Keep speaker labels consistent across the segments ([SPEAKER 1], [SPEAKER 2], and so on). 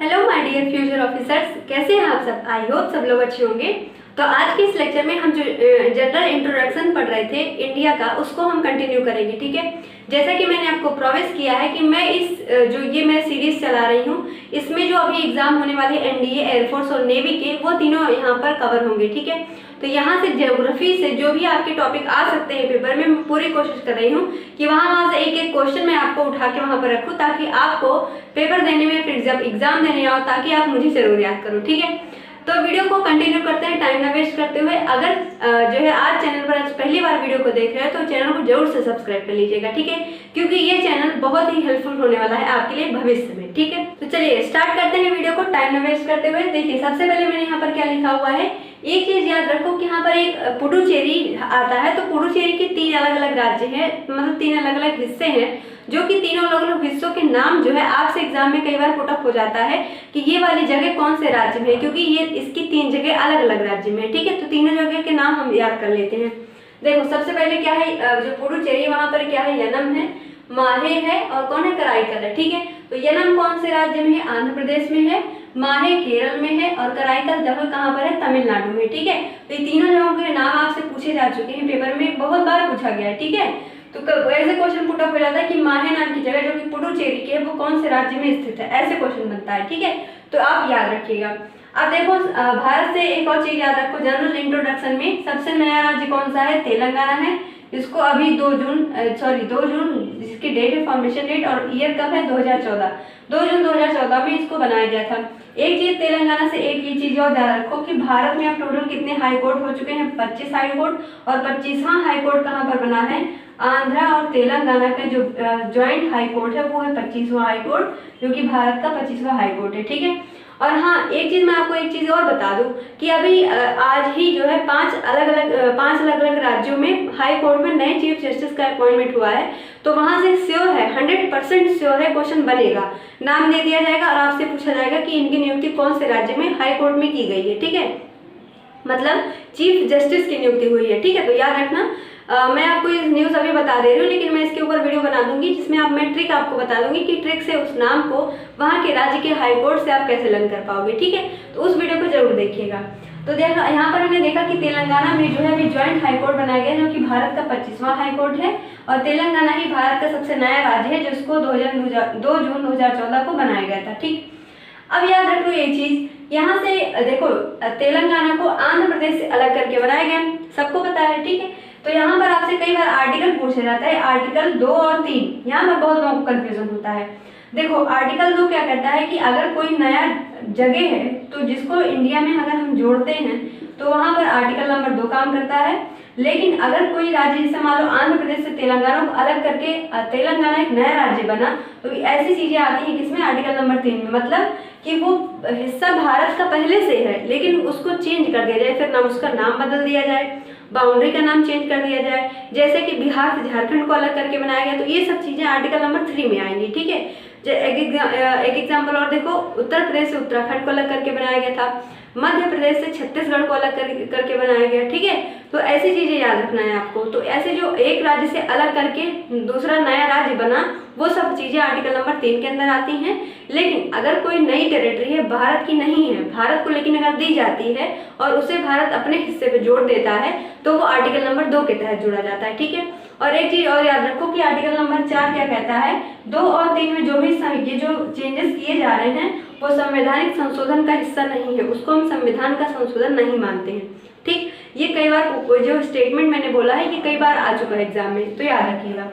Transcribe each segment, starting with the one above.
[SPEAKER 1] Hello my dear future officers, कैसे हैं आप सब। आई होप सब लोग अच्छे होंगे। तो आज के इस लेक्चर में हम जो जनरल इंट्रोडक्शन पढ़ रहे थे इंडिया का, उसको हम कंटिन्यू करेंगे। ठीक है, जैसा कि मैंने आपको प्रॉमिस किया है कि मैं इस जो ये मैं सीरीज चला रही हूँ, इसमें जो अभी एग्जाम होने वाले एनडीए, एयरफोर्स और नेवी के, वो तीनों यहाँ पर कवर होंगे। ठीक है, तो यहाँ से ज्योग्राफी से जो भी आपके टॉपिक आ सकते हैं पेपर में, मैं पूरी कोशिश कर रही हूँ कि वहाँ से एक एक क्वेश्चन मैं आपको उठा के वहाँ पर रखूँ, ताकि आपको पेपर देने में, फिर जब एग्जाम देने आओ, ताकि आप मुझे जरूर याद करो। ठीक है, तो वीडियो को कंटिन्यू करते हैं टाइम ना वेस्ट करते हुए। अगर जो है आज चैनल पर आज पहली बार वीडियो को देख रहे हैं तो चैनल को जरूर से सब्सक्राइब कर लीजिएगा। ठीक है, क्योंकि ये चैनल बहुत ही हेल्पफुल होने वाला है आपके लिए भविष्य में। ठीक है, तो चलिए स्टार्ट करते हैं वीडियो को टाइम ना वेस्ट करते हुए। देखिए, सबसे पहले मैंने यहाँ पर क्या लिखा हुआ है, एक चीज याद रखो कि यहाँ पर एक पुडुचेरी आता है। तो पुडुचेरी के 3 अलग अलग राज्य हैं, मतलब 3 अलग अलग हिस्से हैं, जो कि तीनों अलग अलग हिस्सों के नाम जो है आपसे एग्जाम में कई बार पुटअप हो जाता है कि ये वाली जगह कौन से राज्य में है, क्योंकि ये इसकी 3 जगह अलग अलग राज्य में है। ठीक है, तो तीनों जगह के नाम हम याद कर लेते हैं। देखो, सबसे पहले क्या है, जो पुडुचेरी, वहां पर क्या है, यनम है, माहे है और कौन है, कराईकल है। ठीक है, तो यनम कौन से राज्य में है, आंध्र प्रदेश में है, माहे केरल में है और कराईकल जगह कहाँ पर है, तमिलनाडु में। ठीक है, तो ये तीनों जगहों के नाम आपसे पूछे जा चुके हैं, पेपर में बहुत बार पूछा गया है। ठीक है, तो ऐसे क्वेश्चन पुट अप हो जाता है कि माहे नाम की जगह जो कि पुडुचेरी की है, वो कौन से राज्य में स्थित है, ऐसे क्वेश्चन बनता है। ठीक है, तो आप याद रखिएगा। अब देखो, भारत से एक और चीज याद रखो, जनरल इंट्रोडक्शन में सबसे नया राज्य कौन सा है, तेलंगाना है। इसको अभी 2 जून जिसकी डेट है, फॉर्मेशन डेट और ईयर कब है, 2014, 2 जून 2014 में इसको बनाया गया था। एक चीज तेलंगाना से एक ये चीज और ध्यान रखो कि भारत में अब टोटल कितने हाई कोर्ट हो चुके हैं, 25 हाई कोर्ट, और 25वां हाई कोर्ट कहाँ पर बना है, आंध्रा और तेलंगाना का जो ज्वाइंट हाई कोर्ट है वो है 25वां हाई कोर्ट, जो कि भारत का 25वां हाई कोर्ट है। ठीक है, और हाँ, एक चीज मैं आपको एक चीज और बता दूं कि अभी आज ही जो है 5 अलग अलग राज्यों में हाई कोर्ट में नए चीफ जस्टिस का अपॉइंटमेंट हुआ है। तो वहां से श्योर है, 100% श्योर है, क्वेश्चन बनेगा, नाम दे दिया जाएगा और आपसे पूछा जाएगा कि इनकी नियुक्ति कौन से राज्य में हाई कोर्ट में की गई है। ठीक है, मतलब चीफ जस्टिस की नियुक्ति हुई है। ठीक है, तो याद रखना। मैं आपको ये न्यूज़ अभी बता दे रही हूँ, लेकिन मैं इसके ऊपर वीडियो बना दूंगी जिसमें मैं ट्रिक आपको बता दूंगी कि ट्रिक से उस नाम को वहाँ के राज्य के हाई कोर्ट से आप कैसे लिंक कर पाओगे। ठीक है, तो उस वीडियो को जरूर देखिएगा। तो देखा, यहाँ पर हमने देखा कि तेलंगाना में जो है अभी ज्वाइंट हाई कोर्ट बनाया गया, जो कि भारत का 25वां हाई कोर्ट है, और तेलंगाना ही भारत का सबसे नया राज्य है, जिसको 2 जून 2014 को बनाया गया था। ठीक, अब याद रखो ये चीज, यहाँ से देखो, तेलंगाना को आंध्र प्रदेश से अलग करके बनाया गया, सबको पता है। ठीक है, तो यहाँ पर आपसे कई बार आर्टिकल पूछा जाता है, आर्टिकल 2 और 3, यहाँ पर बहुत लोगों को कंफ्यूजन होता है। देखो, आर्टिकल 2 क्या कहता है कि अगर कोई नया जगह है तो जिसको इंडिया में अगर हम जोड़ते हैं तो वहां पर आर्टिकल नंबर 2 काम करता है। लेकिन अगर कोई राज्य, जैसे मान लो आंध्र प्रदेश से तेलंगाना को अलग करके तेलंगाना एक नया राज्य बना, तो ऐसी चीजें आती हैं किसमें, आर्टिकल नंबर 3 में। मतलब कि वो हिस्सा भारत का पहले से है, लेकिन उसको चेंज कर दिया जाए, फिर नाम, उसका नाम बदल दिया जाए, बाउंड्री का नाम चेंज कर दिया जाए, जैसे कि बिहार से झारखंड को अलग करके बनाया गया। तो ये सब चीजें आर्टिकल नंबर 3 में आएंगी। ठीक है, एक एग्जाम्पल और देखो, उत्तर प्रदेश से उत्तराखंड को अलग करके बनाया गया था, मध्य प्रदेश से छत्तीसगढ़ को अलग करके बनाया गया। ठीक है, तो ऐसी चीजें याद रखना है आपको। तो ऐसे जो एक राज्य से अलग करके दूसरा नया राज्य बना, वो सब चीजें आर्टिकल नंबर 3 के अंदर आती हैं। लेकिन अगर कोई नई टेरिटरी है, भारत की नहीं है, भारत को लेकिन अगर दी जाती है और उसे भारत अपने हिस्से पे जोड़ देता है, तो वो आर्टिकल नंबर 2 के तहत जोड़ा जाता है। ठीक है, और एक चीज और याद रखो कि आर्टिकल नंबर 4 क्या कहता है, 2 और 3 में जो भी ये जो चेंजेस किए जा रहे हैं वो संवैधानिक संशोधन का हिस्सा नहीं है, उसको हम संविधान का संशोधन नहीं मानते हैं। ठीक, ये कई बार जो स्टेटमेंट मैंने बोला है कि कई बार आ चुका है एग्जाम में, तो याद रखिएगा।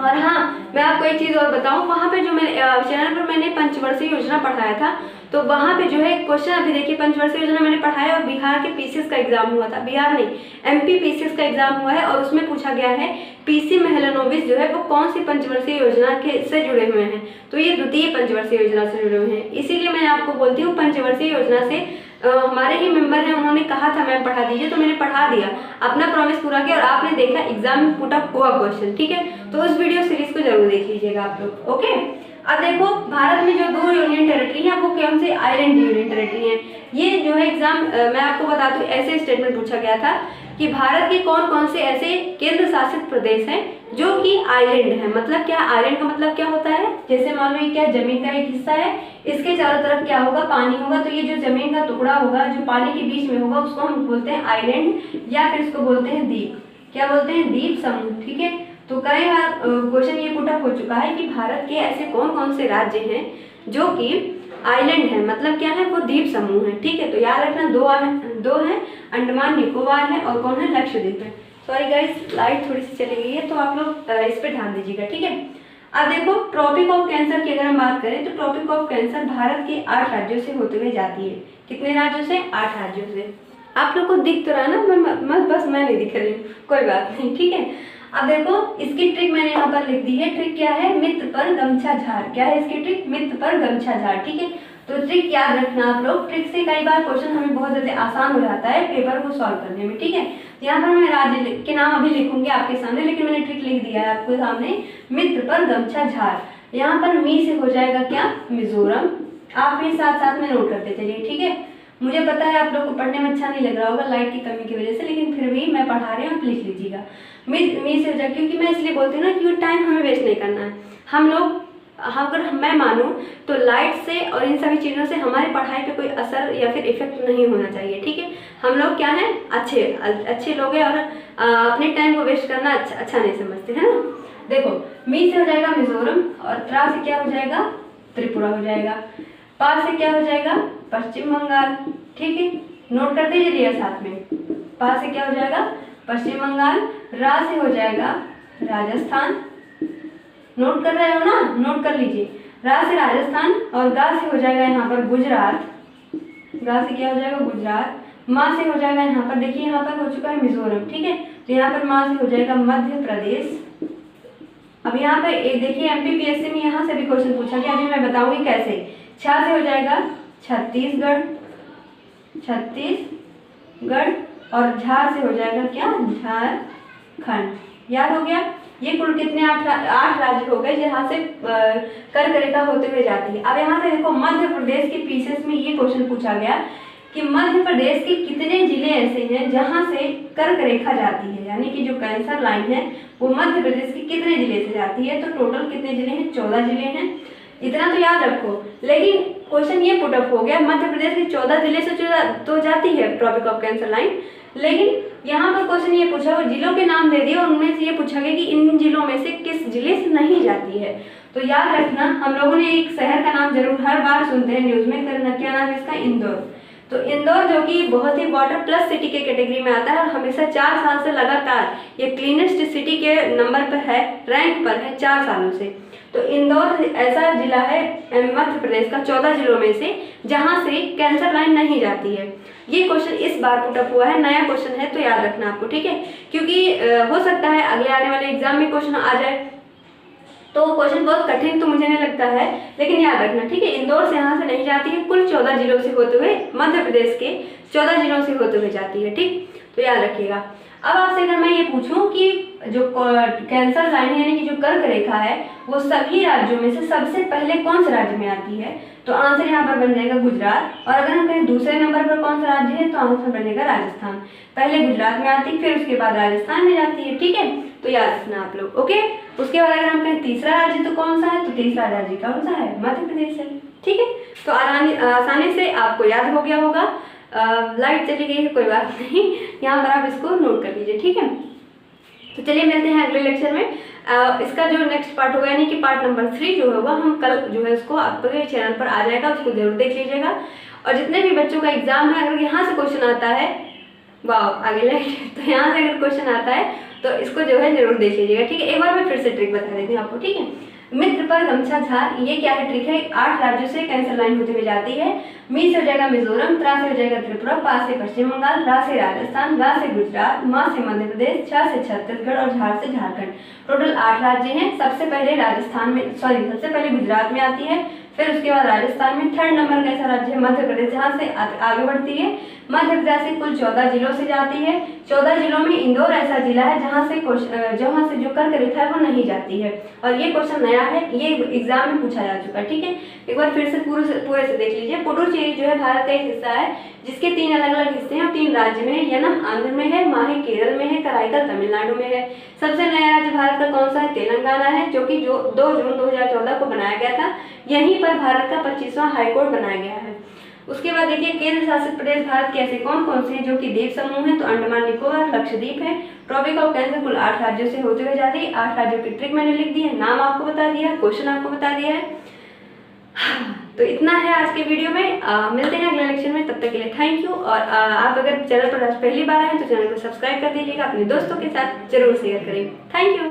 [SPEAKER 1] और हाँ, मैं आपको एक चीज और बताऊं, वहां पे जो मैंने चैनल पर मैंने पंचवर्षीय योजना पढ़ाया था, तो वहां पे जो है क्वेश्चन, अभी देखिए, पंचवर्षीय योजना मैंने पढ़ाया और बिहार के पीसीएस का एग्जाम हुआ था, बिहार नहीं, एमपी पीसीएस का एग्जाम हुआ है, और उसमें पूछा गया है पीसी मेहलनोबिस जो है वो कौन सी पंचवर्षीय योजना के से जुड़े हुए हैं, तो ये द्वितीय पंचवर्षीय योजना से जुड़े हुए हैं। इसीलिए मैं आपको बोलती हूँ पंचवर्षीय योजना से हमारे ही मेंबर हैं, उन्होंने कहा था मैम पढ़ा दीजिए, तो मैंने पढ़ा दिया, अपना प्रॉमिस पूरा किया, और आपने देखा एग्जाम में पुट अप हुआ क्वेश्चन। ठीक है, तो उस वीडियो सीरीज को जरूर देख लीजिएगा आप लोग। ओके, अब देखो, भारत में जो 2 यूनियन टेरिटरी है वो कौन से, आइलैंड यूनियन टेरिटरी है। ये जो है एग्जाम मैं आपको बता दूं, ऐसे स्टेटमेंट पूछा गया था कि भारत के कौन कौन से ऐसे केंद्र शासित प्रदेश हैं जो कि आइलैंड है। मतलब क्या, आइलैंड का मतलब क्या होता है, जैसे मान लो ये क्या जमीन का एक हिस्सा है, इसके चारों तरफ क्या होगा, पानी होगा, तो ये जो जमीन का टुकड़ा होगा जो पानी के बीच में होगा उसको हम बोलते हैं आइलैंड या फिर इसको बोलते हैं द्वीप। क्या बोलते हैं, द्वीप समूह। ठीक है, तो कई बार क्वेश्चन ये पुट अप हो चुका है कि भारत के ऐसे कौन कौन से राज्य हैं जो कि आइलैंड है, मतलब क्या है, वो द्वीप समूह है। ठीक है, तो याद रखना दो है, अंडमान निकोबार है और कौन है, लक्षद्वीप है। सॉरी गाइस, लाइट थोड़ी सी चली गई है तो आप लोग इस पे ध्यान दीजिएगा। ठीक है, अब देखो ट्रॉपिक ऑफ कैंसर की अगर हम बात करें तो ट्रॉपिक ऑफ कैंसर भारत के 8 राज्यों से होते हुए जाती है। कितने राज्यों से, 8 राज्यों से। आप लोग को दिख तो रहा ना, बस मैं नहीं दिख रही हूँ, कोई बात नहीं। ठीक है, अब देखो इसकी ट्रिक मैंने यहाँ पर लिख दी है। ट्रिक क्या है, मित्र पर गमछा झाड़। क्या है इसकी ट्रिक, मित्र पर गमछा झाड़। ठीक है, तो ट्रिक याद रखना आप लोग। ट्रिक से कई बार क्वेश्चन हमें बहुत ज्यादा आसान हो जाता है पेपर को सॉल्व करने में। ठीक है, यहाँ पर मैं राज्य के नाम अभी लिखूंगी आपके सामने, लेकिन मैंने ट्रिक लिख दिया है आपके सामने, मित्र पर गमछा झाड़। यहाँ पर मी से हो जाएगा क्या, मिजोरम। आप भी साथ साथ में नोट करते चलिए। ठीक है, मुझे पता है आप लोग को पढ़ने में अच्छा नहीं लग रहा होगा लाइट की कमी की वजह से, लेकिन फिर भी मैं पढ़ा रही हूँ, आप लिख लीजिएगा। मी से हो जाएगा, क्योंकि मैं इसलिए बोलती हूँ ना कि टाइम हमें वेस्ट नहीं करना है। हम लोग, अगर मैं मानूं तो लाइट से और इन सभी चीज़ों से हमारी पढ़ाई पे कोई असर या फिर इफेक्ट नहीं होना चाहिए। ठीक है, हम लोग क्या है, अच्छे लोग हैं और अपने टाइम को वेस्ट करना अच्छा नहीं समझते, है ना। देखो मी से हो जाएगा मिजोरम और त्रा से क्या हो जाएगा, त्रिपुरा हो जाएगा। पा से क्या हो जाएगा, पश्चिम बंगाल। ठीक है, नोट करते चलिए साथ में। पा से क्या हो जाएगा, पश्चिम बंगाल। रा से हो जाएगा राजस्थान। नोट कर रहे हो ना, नोट कर लीजिए। रा से राजस्थान और गा से हो जाएगा यहाँ पर गुजरात। गा से क्या हो जाएगा, गुजरात। माँ से हो जाएगा यहाँ पर, देखिए यहाँ पर हो चुका है मिजोरम। ठीक है, तो यहाँ पर माँ से हो जाएगा मध्य प्रदेश। अब यहाँ पर एक देखिए एमपीपीएससी में यहाँ से भी क्वेश्चन पूछा गया, अभी मैं बताऊंगी कैसे। छा से हो जाएगा छत्तीसगढ़ और झार से हो जाएगा क्या, झारखंड। याद हो गया, ये कुल कितने 8 राज्य हो गए जहाँ से कर्क रेखा होते हुए जाती है। अब यहाँ से देखो मध्य प्रदेश के पीसेस में ये क्वेश्चन पूछा गया कि मध्य प्रदेश के कितने जिले ऐसे हैं जहाँ से कर्क रेखा जाती है, यानी कि जो कैंसर लाइन है वो मध्य प्रदेश के कितने जिले से जाती है। तो टोटल कितने जिले हैं, 14 जिले हैं। इतना तो याद रखो। लेकिन क्वेश्चन ये पुट अप हो गया, मध्य प्रदेश के 14 जिले से तो जाती है ट्रॉपिक ऑफ कैंसर लाइन, लेकिन यहाँ पर क्वेश्चन ये पूछा, वो जिलों के नाम दे दिए और उनमें से ये पूछा गया कि इन जिलों में से किस जिले से नहीं जाती है। तो याद रखना, हम लोगों ने एक शहर का नाम जरूर हर बार सुनते हैं न्यूज में, करना क्या नाम है इसका, इंदौर। तो इंदौर जो कि बहुत ही वाटर प्लस सिटी के कैटेगरी में आता है और हमेशा 4 साल से लगातार ये क्लीनेस्ट सिटी के नंबर पर है, रैंक पर है 4 सालों से। तो इंदौर ऐसा जिला है मध्य प्रदेश का 14 जिलों में से जहां से कैंसर लाइन नहीं जाती है। ये क्वेश्चन इस बार पुट अप हुआ है, नया क्वेश्चन है, तो याद रखना आपको। ठीक है, क्योंकि हो सकता है अगले आने वाले एग्जाम में क्वेश्चन आ जाए, तो क्वेश्चन बहुत कठिन तो मुझे नहीं लगता है, लेकिन याद रखना। ठीक है, इंदौर से यहाँ से नहीं जाती है, कुल 14 जिलों से होते हुए, मध्य प्रदेश के 14 जिलों से होते हुए जाती है। ठीक, तो याद रखिएगा। अब आपसे अगर मैं ये पूछूं कि जो कैंसर लाइन यानी कि जो कर्क रेखा है वो सभी राज्यों में से सबसे पहले कौन से राज्य में आती है, तो आंसर यहाँ पर बन जाएगा गुजरात। और अगर हम कहें दूसरे नंबर पर कौन सा राज्य है, तो आंसर बनेगा राजस्थान। पहले गुजरात में आती, फिर उसके बाद राजस्थान में जाती है। ठीक है, तो याद रखना आप लोग। ओके, उसके बाद अगर हम कहें तीसरा राज्य तो कौन सा है, तो तीसरा राज्य कौन सा है, मध्य प्रदेश है। ठीक है, तो आसानी से आपको याद हो गया होगा। लाइट चली गई है, कोई बात नहीं, यहाँ पर आप इसको नोट कर लीजिए। ठीक है, तो चलिए मिलते हैं अगले लेक्चर में। इसका जो नेक्स्ट पार्ट होगा यानी कि पार्ट नंबर 3 जो होगा, हम कल जो है इसको आपके चैनल पर आ जाएगा, उसको जरूर देख लीजिएगा। और जितने भी बच्चों का एग्जाम है, अगर यहाँ से क्वेश्चन आता है, वाह आगे लाइट, तो यहाँ से अगर क्वेश्चन आता है तो इसको जो है जरूर देख लीजिएगा। ठीक है, एक बार मैं फिर से ट्रिक बता देती हूँ आपको। ठीक है, मित्र पर गमछा झाड़, ये क्या है, ट्रिक है। 8 राज्यों से कैंसर लाइन होते हुए जाती है। मी से हो जाएगा मिजोरम, त्रा से हो जाएगा त्रिपुरा, पा से पश्चिम बंगाल, रा से राजस्थान, गा से गुजरात, माँ से मध्य प्रदेश, छा से छत्तीसगढ़ और झार से झारखंड। टोटल 8 राज्य हैं। सबसे पहले राजस्थान में, सबसे पहले गुजरात में आती है, फिर उसके बाद राजस्थान में थर्ड नंबर का ऐसा राज्य है मध्य प्रदेश, जहाँ से आगे बढ़ती है। मध्य प्रदेश से कुल 14 जिलों से जाती है। 14 जिलों में इंदौर ऐसा जिला है जहाँ से जो कर्क रेखा है वो नहीं जाती है। और ये क्वेश्चन नया है, ये एग्जाम में पूछा जा चुका है, ठीक है। एक बार फिर से पूरे से देख लीजिए। पुडुचेरी जो है भारत का एक हिस्सा है जिसके 3 अलग अलग हिस्से हैं और 3 राज्य में है। यनम आंध्र में है, माहे केरल में है, कराईकल तमिलनाडु में है। सबसे नया राज्य भारत का कौन सा है? तेलंगाना है, जो कि 2 जून 2014 को बनाया गया था। यहीं पर भारत का 25वां हाईकोर्ट बनाया गया है। उसके बाद देखिए केंद्र शासित प्रदेश भारत के ऐसे कौन कौन से हैं जो कि द्वीप समूह है? तो अंडमान निकोबार, लक्षद्वीप है। ट्रॉपिक ऑफ कैंसर कुल 8 राज्यों से होते हुए जाती है। 8 राज्यों की ट्रिक मैंने लिख दी है, नाम आपको बता दिया, क्वेश्चन आपको बता दिया है। तो इतना है आज के वीडियो में। मिलते हैं अगले लेक्चर में, तब तक के लिए थैंक यू। और आप अगर चैनल पर आज पहली बार आए तो चैनल को सब्सक्राइब कर दीजिएगा, अपने दोस्तों के साथ जरूर शेयर करें। Thank you.